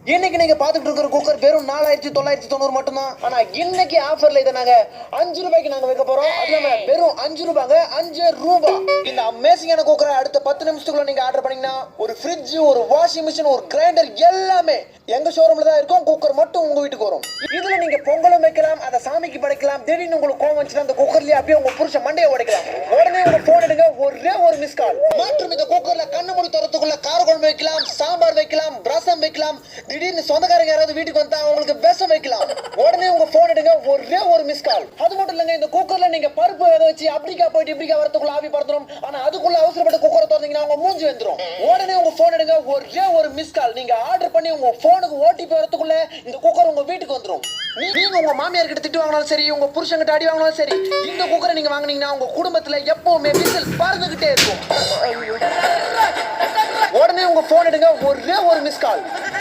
இன்னைக்கு நீங்க பாத்துட்டு இருக்கிற குக்கர் வெறும் 4990 மட்டும்தான். ஆனா இன்னைக்கு ஆஃபர்ல இதை நாங்க 5 ரூபாய்க்கு நாங்க வைக்க போறோம். அதுல வெறும் 5 ரூபாங்க, 5 ரூபாய். இந்த அமேசிங்கான குக்கரை அடுத்த 10 நிமிஷத்துக்குள்ள நீங்க ஆர்டர் பண்ணீங்கன்னா ஒரு ஃப்ரிட்ஜ், ஒரு வாஷிங் மிஷின், ஒரு கிரைண்டர் எல்லாமே எங்க ஷோரூம்ல தான் இருக்கும். குக்கர் மட்டும் உங்க வீட்டுக்கு வரும். இதுல நீங்க பொங்கலும் வைக்கலாம், அதை சாமிக்கு படைக்கலாம். திடீர்னு உங்களுக்கு கோவம் வந்துச்சுன்னா அந்த குக்கர்லயே அப்படியே உங்க புருஷன் மண்டையை உடைக்கலாம். உடனே உங்க போன் எடுங்க, ஒரே ஒரு மிஸ் கால். மற்றும் இந்த குக்கர்ல கண்ணு மூடி தரத்துக்குள்ள கார குழம்பு வைக்கலாம், சாம்பார் வைக்கலாம், ரசம் வைக்கலாம். திடீர்னு சொந்தக்காரங்க யாராவது வீட்டுக்கு வந்தா அவங்களுக்கு விஷம் வைக்கலாம். உடனே உங்க போன் எடுங்க, ஒரே ஒரு மிஸ் கால். அது மட்டும் இல்லங்க, இந்த குக்கர்ல நீங்க பருப்பு வேக வச்சு அப்படிக்கா போயிட்டு இப்படிக்கா வரதுக்குள்ள ஆவி பறந்துரும். ஆனா அதுக்குள்ள அவசரப்பட்டு குக்கரை திறந்தீங்கன்னா உங்க மூஞ்சி வந்துரும். உடனே உங்க போன் எடுங்க, ஒரே ஒரு மிஸ் கால். நீங்க ஆர்டர் பண்ணி உங்க போனுக்கு ஓடிபி வரதுக்குள்ள இந்த குக்கர் உங்க வீட்டுக்கு வந்துரும். நீங்க உங்க மாமியார் கிட்ட திட்டு வாங்கினாலும் சரி, உங்க புருஷன் கிட்ட அடி வாங்கினாலும் சரி, இந்த குக்கரை நீங்க வாங்குனீங்கன்னா உங்க குடும்பத்துல எப்பவுமே விசில் பறந்துகிட்டே இருக்கும். உடனே உங்க போன் எடுங்க, ஒரே ஒரு மிஸ் கால்.